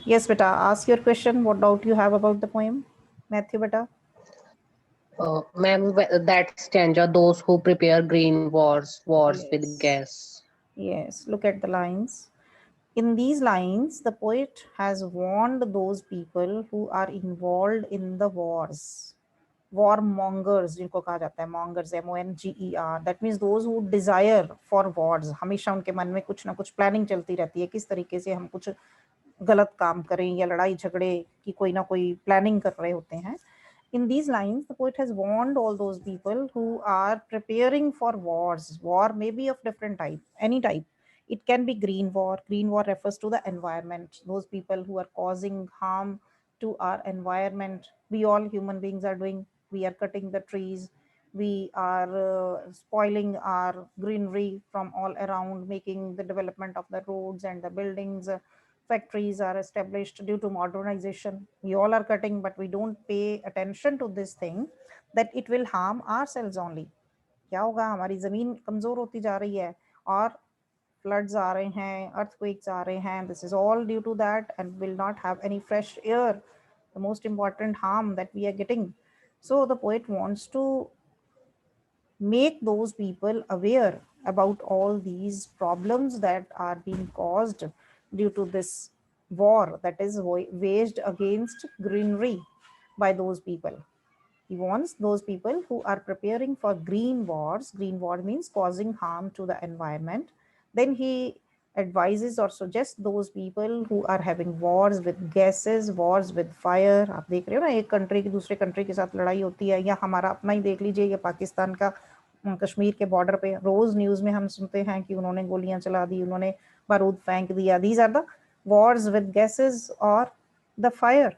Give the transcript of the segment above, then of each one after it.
Yes, beta. Ask your question. What doubt you have about the poem, Matthew, beta? Ma'am, that stanza, those who prepare green wars with Yes. gas. Yes. Look at the lines. In these lines, the poet has warned those people who are involved in the wars. War mongers, जिनको कहा जाता है mongers, MONGER. That means those who desire for wars. हमेशा उनके मन में कुछ ना कुछ प्लानिंग चलती रहती है, किस तरीके से हम कुछ गलत काम करें या लड़ाई झगड़े की कोई ना कोई प्लानिंग कर रहे होते हैं. In these lines, the poet has warned all those people who are preparing for wars. War may be of different type, any type. It can be green war. Green war refers to the environment. Those people who are causing harm to our environment. We all human beings are doing. We are cutting the trees. We are spoiling our greenery from all around, making the development of the roads and the buildings. Factories are established due to modernization. We all are cutting, but we don't pay attention to this thing that it will harm ourselves only. क्या होगा, हमारी जमीन कमजोर होती जा रही है और floods आ रहे हैं, earthquakes आ रहे हैं. This is all due to that, and will not have any fresh air. The most important harm that we are getting. So the poet wants to make those people aware about all these problems that are being caused due to this war that is waged against greenery by those people. He wants those people who are preparing for green wars. Green war means causing harm to the environment. Then he advises or suggests those people who are having wars with gases, wars with fire. आप देख रहे हो ना, एक country की दूसरे country के साथ लड़ाई होती है, या हमारा अपना ही देख लीजिए, या पाकिस्तान का कश्मीर के बॉर्डर पे रोज न्यूज में हम सुनते हैं कि उन्होंने गोलियां चला दी, उन्होंने बारूद फेंक दिया. These are the wars with gases or the fire.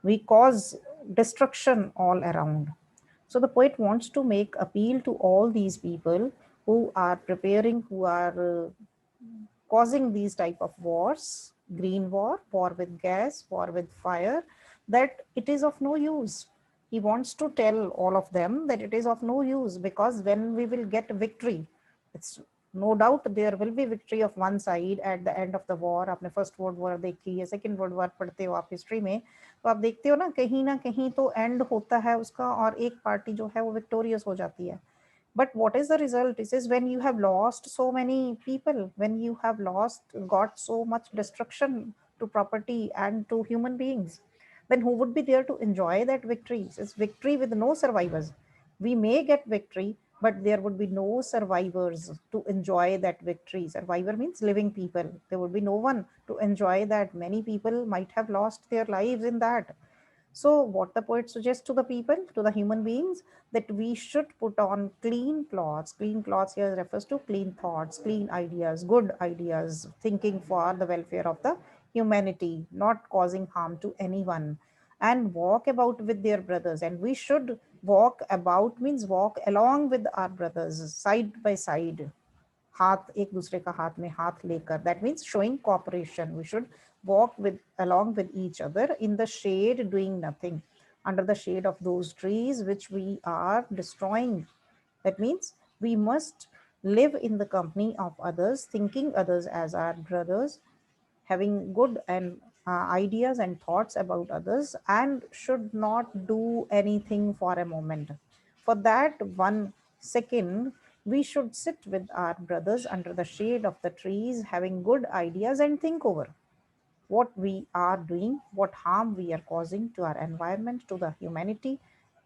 We cause destruction all around. So the poet wants to make appeal to all these people who are preparing, who are causing these type of wars, green war, war with gas, war with fire, that it is of no use. He wants to tell all of them that it is of no use, because when we will get victory, it's no doubt there will be victory of one side at the end of the war. आपने first world war देखी है, second world war पढ़ते हो आप history में, तो आप देखते हो ना कहीं तो एंड होता है उसका और एक पार्टी जो है वो विक्टोरियस हो जाती है. But what is the result? It is when you have lost so many people, when you have got so much destruction to property and to human beings, then who would be there to enjoy that victory? It's victory with no survivors. We may get victory, but there would be no survivors to enjoy that victory. Survivor means living people. There would be no one to enjoy that. Many people might have lost their lives in that. So, what the poet suggests to the people, to the human beings, that we should put on clean clothes. Clean clothes here refers to clean thoughts, clean ideas, good ideas, thinking for the welfare of the humanity, not causing harm to anyone, and walk about with their brothers. And we should walk about means walk along with our brothers, side by side, हाथ एक दूसरे का हाथ में हाथ लेकर. That means showing cooperation. We should walk with along with each other in the shade, doing nothing under the shade of those trees which we are destroying. That means we must live in the company of others, thinking others as our brothers, having good and ideas and thoughts about others, and should not do anything for a moment. For that 1 second, we should sit with our brothers under the shade of the trees, having good ideas, and think over what we are doing, what harm we are causing to our environment, to the humanity,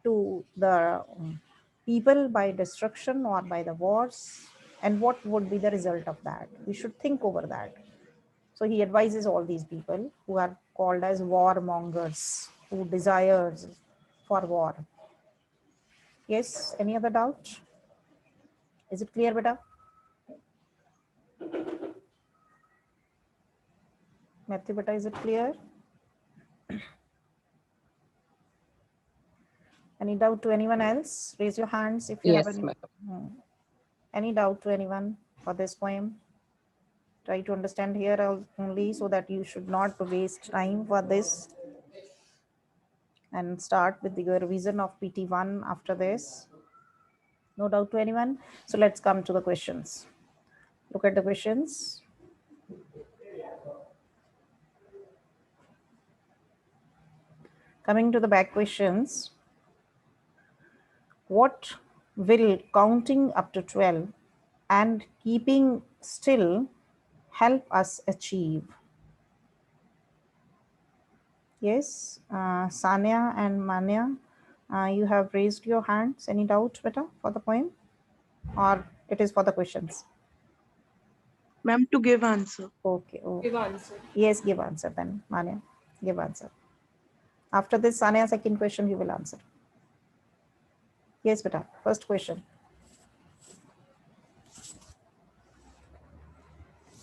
to the people by destruction or by the wars, and what would be the result of that. We should think over that. So he advises all these people who are called as warmongers, who desires for war. Yes, any other doubt? Is it clear, beta? Matthew, beta, is it clear? Any doubt to anyone else? Raise your hands if you have Yes, any. ma'am. Any doubt to anyone for this poem? Try to understand here only, so that you should not waste time for this, and start with your revision of PT1 after this. No doubt to anyone? So let's come to the questions. Look at the questions. Coming to the back questions, what will counting up to 12 and keeping still help us achieve? Yes, Sanya and Manya, you have raised your hands. Any doubt, beta, for the poem? Or it is for the questions? Ma'am, to give answer. Okay. Give answer. Yes, give answer then, Manya. Give answer. After this, Sanya, second question you will answer. Yes, beta. First question.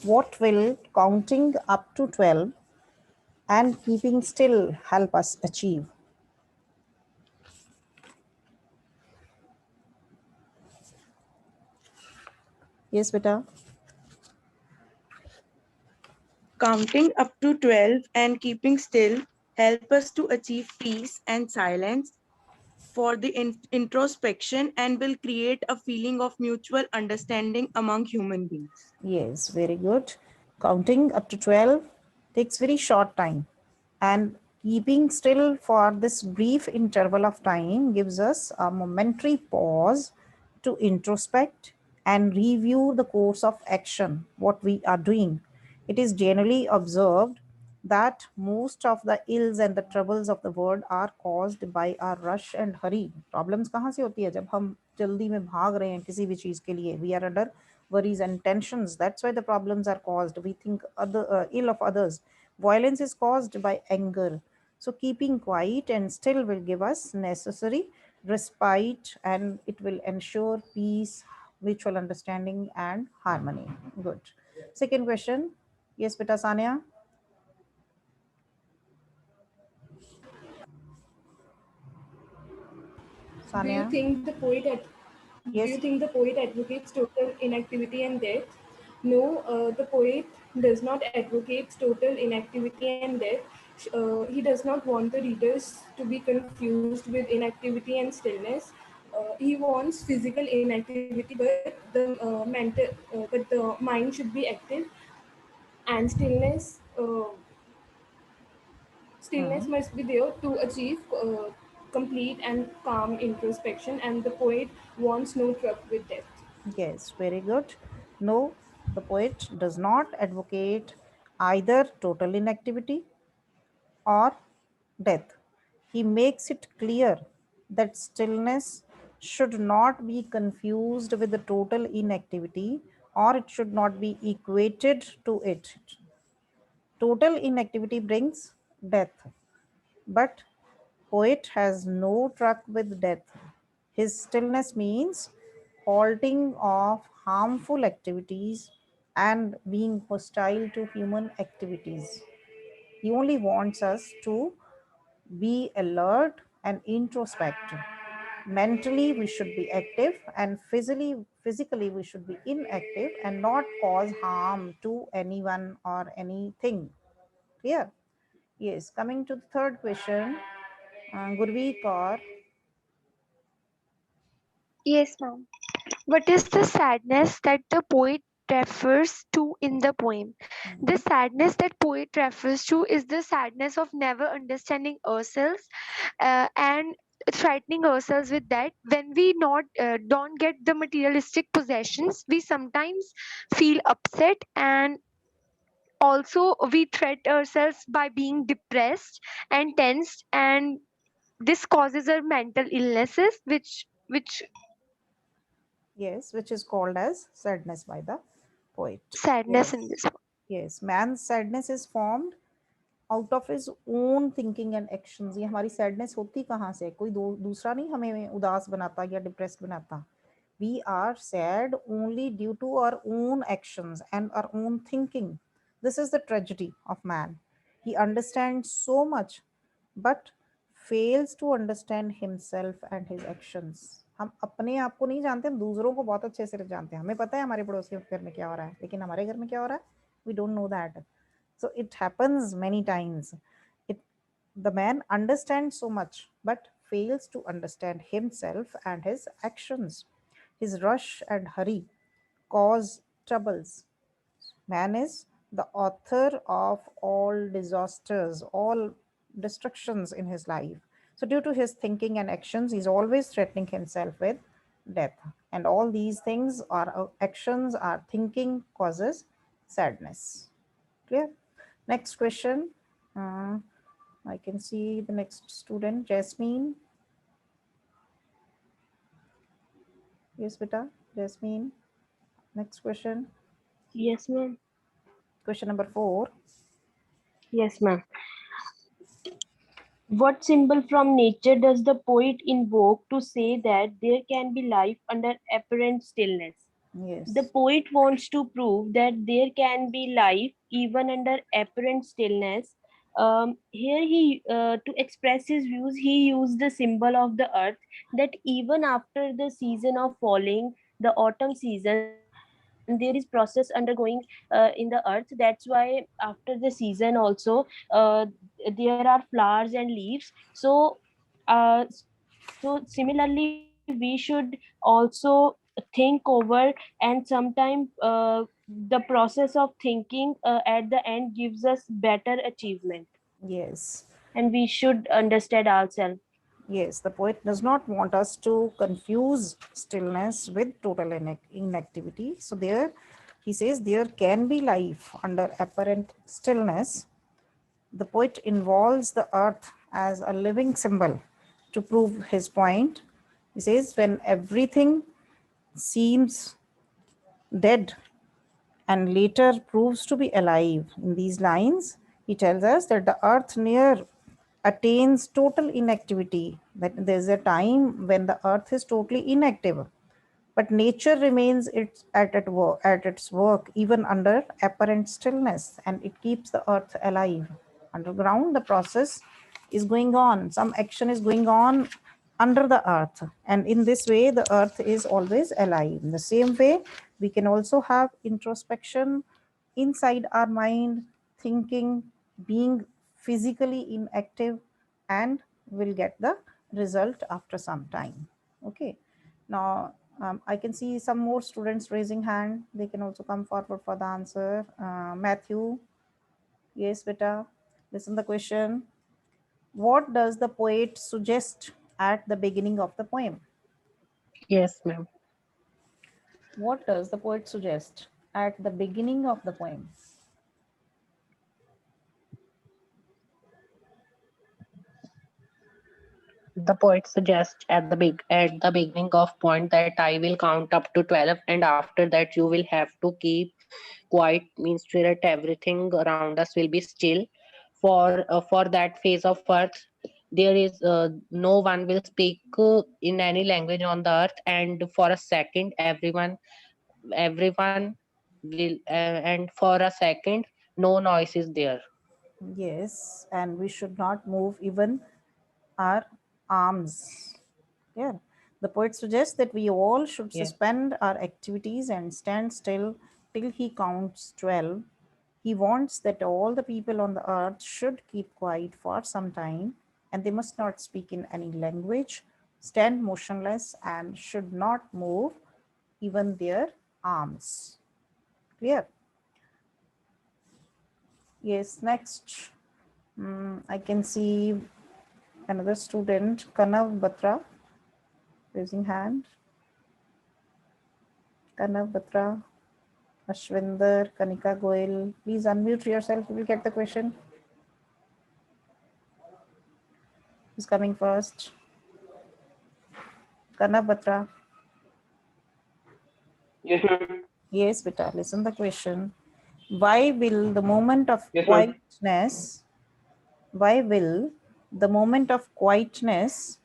What will counting up to 12 and keeping still help us achieve? Yes, beta. Counting up to 12 and keeping still help us to achieve peace and silence for the introspection and will create a feeling of mutual understanding among human beings. Yes, very good. Counting up to 12 takes very short time, and keeping still for this brief interval of time gives us a momentary pause to introspect and review the course of action, what we are doing. It is generally observed that most of the ills and the troubles of the world are caused by our rush and hurry. Problems कहाँ से होती है? जब हम जल्दी में भाग रहे हैं किसी भी चीज के लिए. We are under worries and tensions. That's why the problems are caused. We think ill of others. Violence is caused by anger. So keeping quiet and still will give us necessary respite, and it will ensure peace, mutual understanding and harmony. Good. Second question. Yes, beta Sania. Do you Sania. think the poet do you Yes. think the poet advocates total inactivity and death? No, the poet does not advocate total inactivity and death. He does not want the readers to be confused with inactivity and stillness. He wants physical inactivity, but the mind should be active, and stillness Hmm. must be there to achieve complete and calm introspection, and the poet wants no truck with death. Yes, very good. No, the poet does not advocate either total inactivity or death. He makes it clear that stillness should not be confused with the total inactivity, or it should not be equated to it. Total inactivity brings death, but poet has no truck with death. His stillness means halting of harmful activities and being hostile to human activities. He only wants us to be alert and introspect. Mentally, we should be active, and physically we should be inactive and not cause harm to anyone or anything. Clear? Yes. Coming to the third question, Gurveer Kaur. Yes, ma'am. What is the sadness that the poet refers to in the poem? The sadness that poet refers to is the sadness of never understanding ourselves and frightening ourselves with that. When we not don't get the materialistic possessions, we sometimes feel upset, and also we threat ourselves by being depressed and tensed, and this causes our mental illnesses, which Yes, which is called as sadness by the poet. sadness in Yes. this. Yes, man's sadness is formed out of his own thinking and actions. ये हमारी sadness होती कहाँ से? कोई दूसरा नहीं हमें उदास बनाता या डिप्रेस्ड बनाता. We are sad only due to our own actions and our own thinking. This is the tragedy of man. He understand so much but fails to understand himself and his actions. हम अपने आप को नहीं जानते, हम दूसरों को बहुत अच्छे से जानते हैं. हमें पता है हमारे पड़ोसी के घर में क्या हो रहा है, लेकिन हमारे घर में क्या हो रहा है, we don't know that. So it happens many times. The man understands so much but fails to understand himself and his actions. His rush and hurry cause troubles. Man is the author of all disasters, all destructions in his life. So due to his thinking and actions, he's always threatening himself with death. And all these things are actions, are thinking causes sadness. Clear? Next question. I can see the next student, Jasmine. Yes, beta, Jasmine. Next question. Yes, ma'am. Question number 4. Yes, ma'am. What symbol from nature does the poet invoke to say that there can be life under apparent stillness? The Yes. poet wants to prove that there can be life even under apparent stillness. Here, to express his views, he used the symbol of the earth, that even after the season of falling, the autumn season, there is process undergoing in the earth. That's why after the season also, there are flowers and leaves. So similarly, we should also think over, and sometimes the process of thinking at the end gives us better achievement, Yes. and we should understand ourselves. Yes, the poet does not want us to confuse stillness with total inactivity. So there he says there can be life under apparent stillness. The poet involves the earth as a living symbol to prove his point. He says when everything seems dead and later proves to be alive. In these lines, he tells us that the earth near attains total inactivity, that there's a time when the earth is totally inactive, but nature remains at its work even under apparent stillness, and it keeps the earth alive. Underground, the process is going on, some action is going on under the earth, and in this way the earth is always alive. In the same way, we can also have introspection inside our mind, thinking, being physically inactive, and will get the result after some time. Okay. Now I can see some more students raising hand. They can also come forward for the answer. Matthew. Yes, beta. Listen the question. What does the poet suggest at the beginning of the poem? Yes, ma'am. What does the poet suggest at the beginning of the poem? The poet suggests at the beginning of point that I will count up to 12, and after that you will have to keep quiet, means so that everything around us will be still. For that phase of earth, there is no one will speak in any language on the earth, and for a second everyone will and for a second no noise is there. Yes, and we should not move even our arms. Yeah. The poet suggests that we all should Yeah. suspend our activities and stand still till he counts 12. He wants that all the people on the earth should keep quiet for some time, and they must not speak in any language, stand motionless, and should not move even their arms. Clear? Yes, next. I can see another student, Kanav Batra, raising hand. Kanav Batra, Ashwinder, Kanika Goel. Please unmute yourself. You will get the question. Who's coming first? Kanav Batra. Yes, ma'am. Yes, beta. Listen the question. Why will the moment of Yes, ma'am. quietness, why will the moment of quietness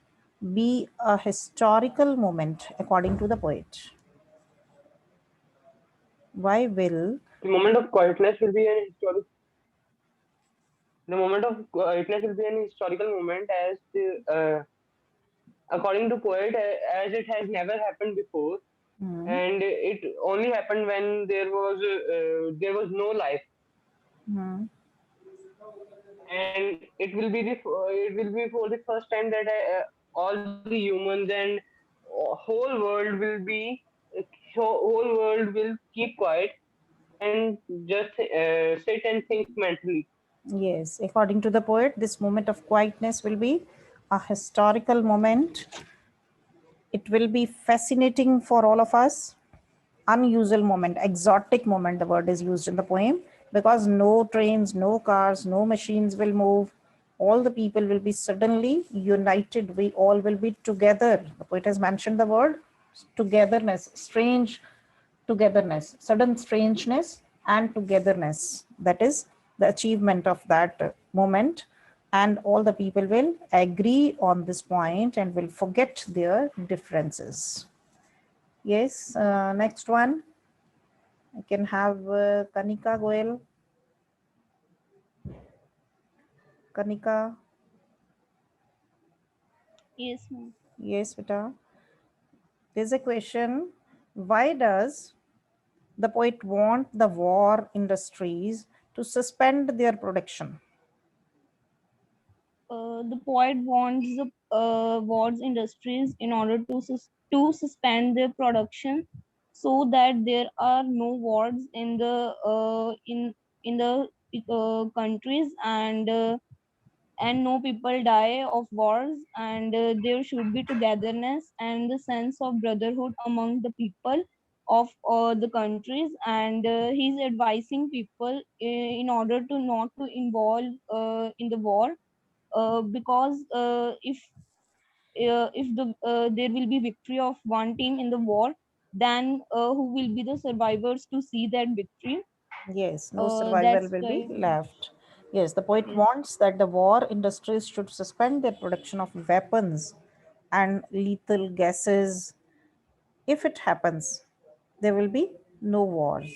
be a historical moment according to the poet? Why will, The moment of quietness will be an historic. The moment of quietness will be an historical moment, as according to poet, as it has never happened before, hmm, and it only happened when there was no life, hmm, and it will be for the first time that all the humans and whole world will be whole world will keep quiet and just sit and think mentally. Yes, according to the poet, this moment of quietness will be a historical moment. It will be fascinating for all of us. Unusual moment, exotic moment, the word is used in the poem, because no trains, no cars, no machines will move. All the people will be suddenly united. We all will be together. The poet has mentioned the word togetherness, strange togetherness, sudden strangeness and togetherness. That is the achievement of that moment. And all the people will agree on this point and will forget their differences. Yes, next one. I can have Kanika Goel. Kanika, Yes, ma'am. yes, beta. There's a question. Why does the poet want the war industries to suspend their production? The poet wants the wars industries in order to suspend their production so that there are no wars in the countries, and no people die of wars, and there should be togetherness and the sense of brotherhood among the people of the countries. And he's advising people in order to not to involve in the war, because if there will be victory of one team in the war, then who will be the survivors to see that victory? Yes, no survival That's will be the left. Yes, the poet yes. wants that the war industries should suspend their production of weapons and lethal gases. If it happens, there will be no wars.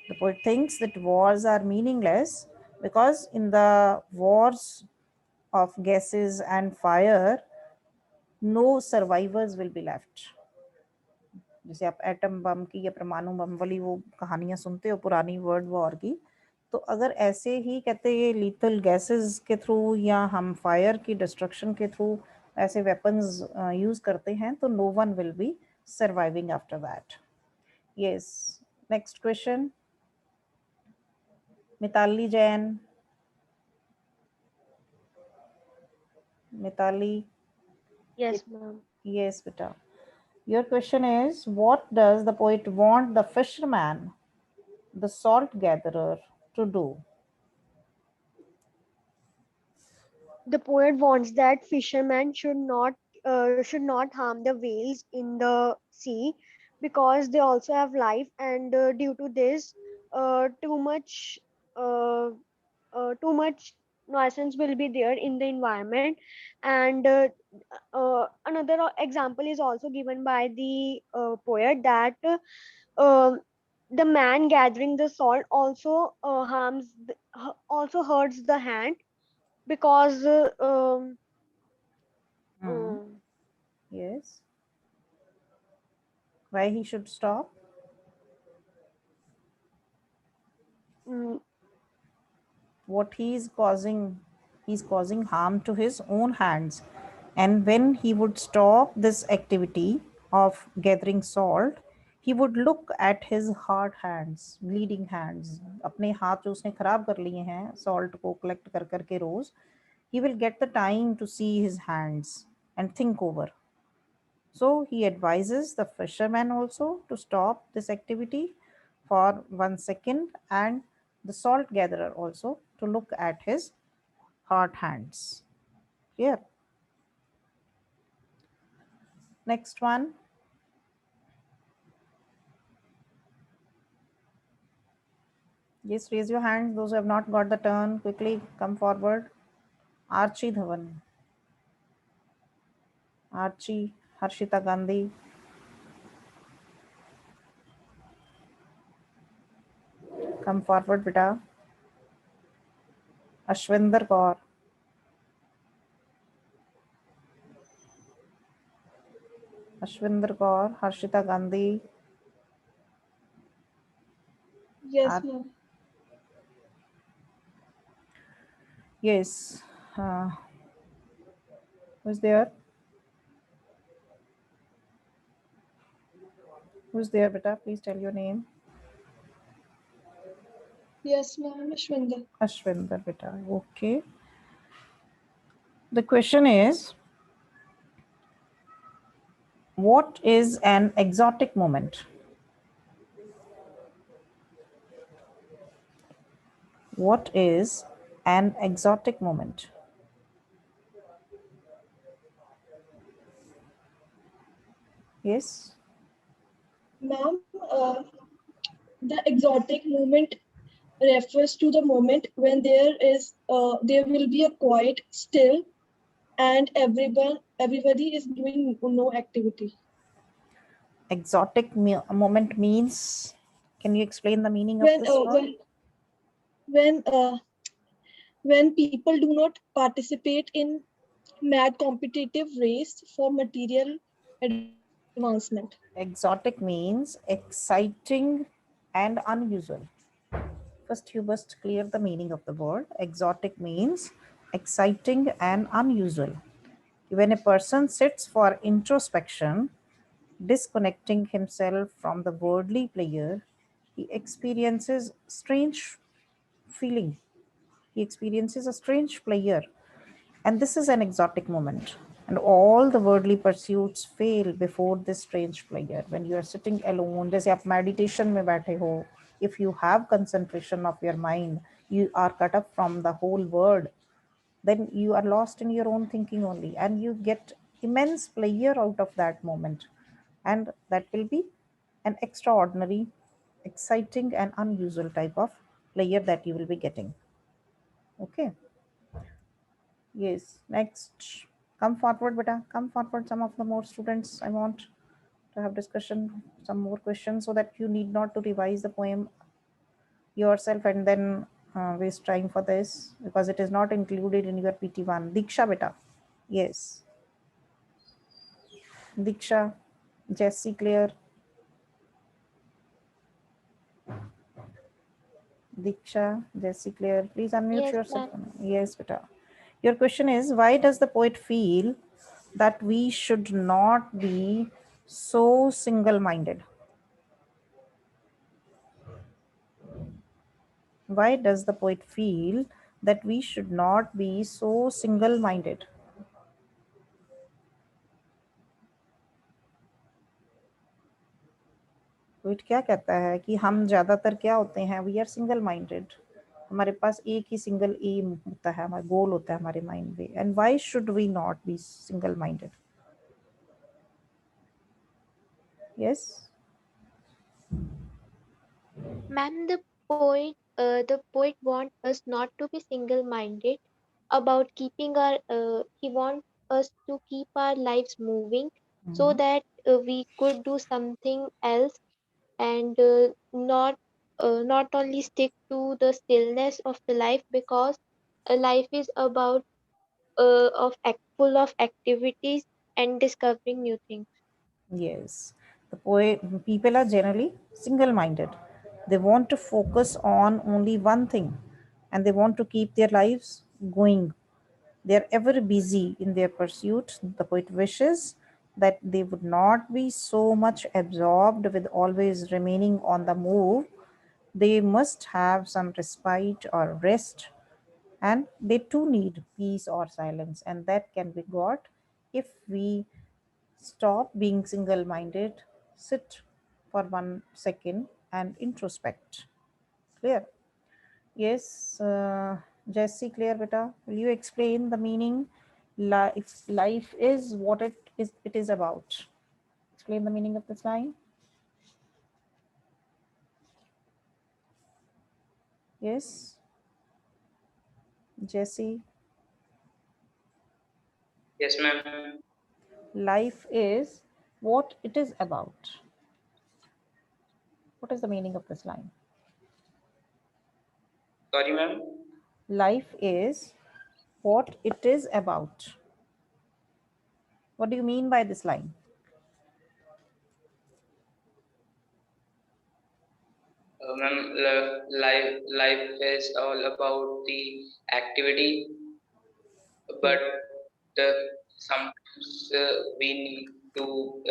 The poet thinks that wars are meaningless because in the wars of gases and fire, no survivors will be left. जैसे आप atom bomb की या परमाणु बम वाली वो कहानियां सुनते हो पुरानी वर्ल्ड वॉर की, तो अगर ऐसे ही कहते ये लीथल गैसेस के थ्रू या हम फायर की डिस्ट्रक्शन के थ्रू ऐसे वेपन्स यूज करते हैं तो no one will be surviving after that. Yes, next question. Mitali Jain. Mitali. Yes, ma'am. Yes, beta. Your question is, what does the poet want the fisherman, the salt gatherer, to do? The poet wants that fishermen should not harm the whales in the sea, because they also have life, and due to this, uh, too much uh, too much nuisance will be there in the environment. And another example is also given by the poet that uh, the man gathering the salt also also hurts the hand, because Hmm. um, Yes. Why he should stop? mm, What he's causing harm to his own hands. And when he would stop this activity of gathering salt, he would look at his hard hands, bleeding hands. अपने हाथ जो उसने खराब कर लिए हैं salt को collect कर करके रोज, he will get the time to see his hands and think over. So he advises the fisherman also to stop this activity for 1 second, and the salt gatherer also to look at his hard hands. Here, next one. Yes, raise your hands. Those who have not got the turn, quickly come forward. Archie Dhawan. Archie, Harshita Gandhi. Come forward, beta. Ashwinder Kaur. Ashwinder Kaur, Harshita Gandhi. Yes, Ar- ma'am. yes. Uh, who's there? Who's there, beta? Please tell your name. Yes, ma'am. Ashwinder. Ashwinder beta. Okay. The question is, what is an exotic moment? What is an exotic moment? Yes. Ma'am, the exotic moment refers to the moment when there will be a quiet, still, and everybody is doing no activity. Exotic moment means, can you explain the meaning of When this word? when when people do not participate in mad competitive race for material advancement. Exotic means exciting and unusual. First, you must clear the meaning of the word. Exotic means exciting and unusual. When a person sits for introspection, disconnecting himself from the worldly player, he experiences strange feeling. He experiences a strange player, and this is an exotic moment. And all the worldly pursuits fail before this strange player. When you are sitting alone, जैसे आप meditation में बैठे हो, if you have concentration of your mind, you are cut up from the whole world, then you are lost in your own thinking only, and you get immense pleasure out of that moment, and that will be an extraordinary, exciting and unusual type of pleasure that you will be getting. Okay. Yes, next. Come forward, beta. Come forward. Some of the more students, I want to have discussion, some more questions, so that you need not to revise the poem yourself and then waste time for this, because it is not included in your PT1. Diksha, beta. Yes. Diksha, Jessie, Claire. Diksha, Jessie, Claire, please unmute Yes, yourself. ma'am. Yes, beta. Your question is, why does the poet feel that we should not be so single-minded? Why does the poet feel that we should not be so single-minded? Poet क्या कहता है कि हम ज्यादातर क्या होते हैं, we are single minded, हमारे पास एक ही सिंगल एम होता है, हमारा गोल होता है हमारे माइंड में. And why should we not be single minded? Yes. Ma'am, the poet wants us not to be single-minded about keeping he wants us to keep our lives moving so that we could do something else and not only stick to the stillness of the life because life is about full of activities and discovering new things. Yes, the poet people are generally single-minded. They want to focus on only one thing, and they want to keep their lives going. They are ever busy in their pursuit. The poet wishes that they would not be so much absorbed with always remaining on the move. They must have some respite or rest, and they too need peace or silence, and that can be got if we stop being single minded, sit for 1 second and introspect. Clear? Yes, Jessie, clear, beta. Will you explain the meaning? Life is what it is about. Explain the meaning of this line. Yes, Jessie. Yes, ma'am. Life is what it is about. What is the meaning of this line? Sorry, ma'am. Life is what it is about. What do you mean by this line? Ma'am, life is all about the activity, but sometimes we need to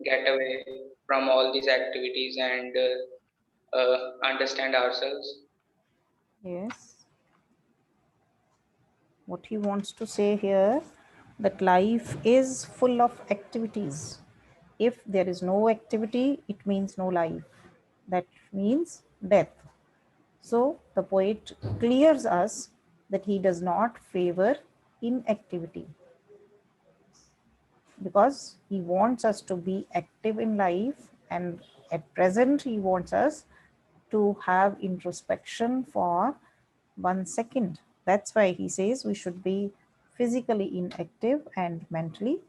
get away from all these activities and understand ourselves. Yes. What he wants to say here, that life is full of activities. If there is no activity, it means no life. That means death. So the poet clears us that he does not favor inactivity, because he wants us to be active in life, and at present he wants us to have introspection for 1 second. That's why he says we should be physically inactive and mentally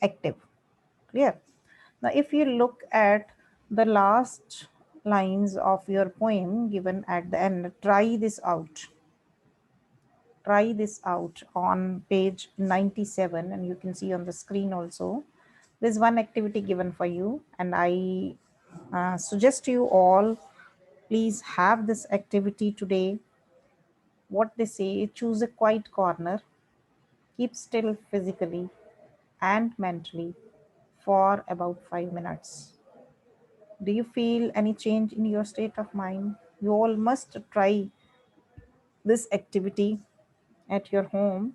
active. Clear? Now, if you look at the last lines of your poem given at the end, try this out. Try this out on page 97, and you can see on the screen also. There's one activity given for you, and I suggest you all, please have this activity today. What they say, choose a quiet corner, keep still physically and mentally for about 5 minutes. Do you feel any change in your state of mind? You all must try this activity at your home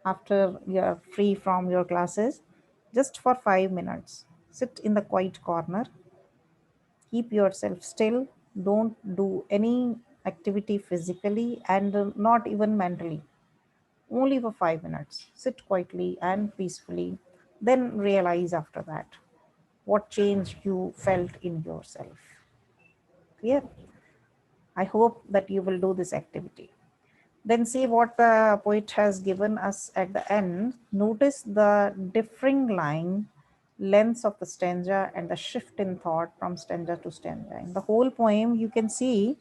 after you are free from your classes, just for 5 minutes. Sit in the quiet corner, keep yourself still, don't do any activity physically and not even mentally. Only for 5 minutes. Sit quietly and peacefully. Then realize after that what change you felt in yourself. Clear? I hope that you will do this activity. Then see what the poet has given us at the end. Notice the differing line lengths of the stanza and the shift in thought from stanza to stanza. In the whole poem, you can see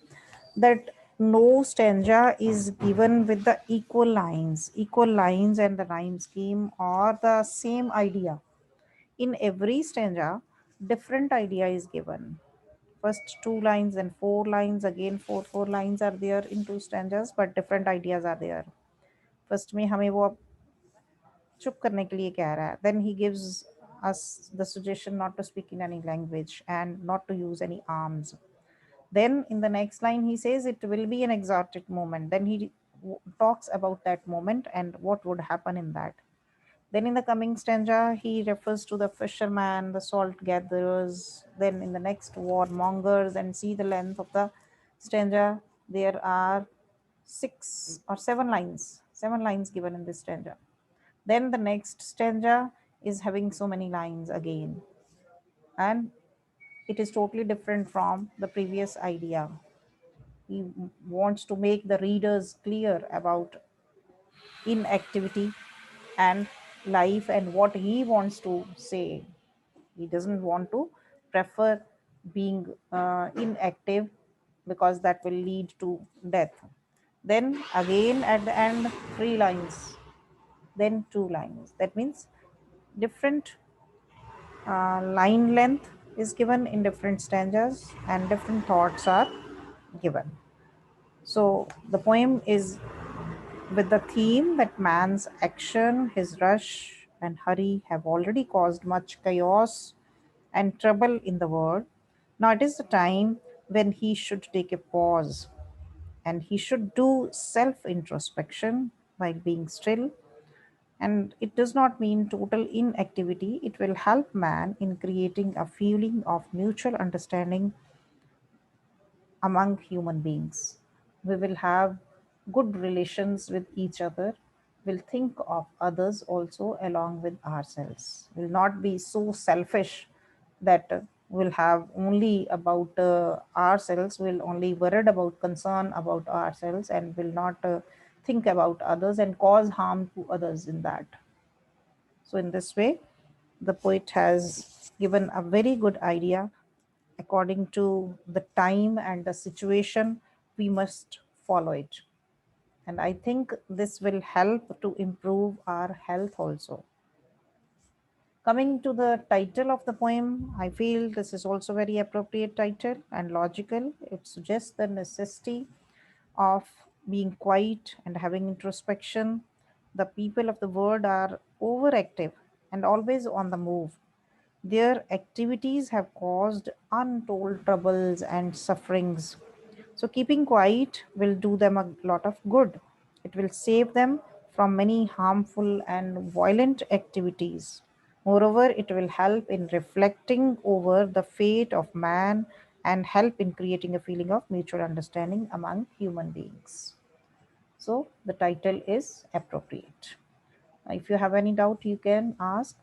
that no stanza is given with the equal lines. Equal lines and the rhyme scheme are the same idea. In every stanza, different idea is given. First 2 lines and 4 lines, again four lines are there in 2 stanzas, but different ideas are there. First में हमें वो चुप करने के लिए कह रहा है. Then he gives us the suggestion not to speak in any language and not to use any arms. Then in the next line he says it will be an exotic moment. Then he talks about that moment and what would happen in that. Then in the coming stanza, he refers to the fisherman, the salt gatherers. Then in the next, warmongers, and see the length of the stanza. There are 6 or 7 lines, 7 lines given in this stanza. Then the next stanza is having so many lines again. And it is totally different from the previous idea. He wants to make the readers clear about inactivity and life and what he wants to say. He doesn't want to prefer being inactive, because that will lead to death. Then again at the end, 3 lines, then 2 lines. That means different line length is given in different stanzas and different thoughts are given. So the poem is with the theme that man's action, his rush and hurry have already caused much chaos and trouble in the world. Now it is the time when he should take a pause and he should do self introspection while being still. And it does not mean total inactivity, it will help man in creating a feeling of mutual understanding among human beings. We will have good relations with each other. We'll think of others also along with ourselves. We'll not be so selfish that we'll have only about ourselves. We'll only worried about concern about ourselves and will not think about others and cause harm to others in that. So in this way, the poet has given a very good idea. According to the time and the situation, we must follow it. And I think this will help to improve our health also. Coming to the title of the poem, I feel this is also very appropriate title and logical. It suggests the necessity of being quiet and having introspection. The people of the world are overactive and always on the move. Their activities have caused untold troubles and sufferings. So keeping quiet will do them a lot of good. It will save them from many harmful and violent activities. Moreover, it will help in reflecting over the fate of man and help in creating a feeling of mutual understanding among human beings. So the title is appropriate. If you have any doubt, you can ask.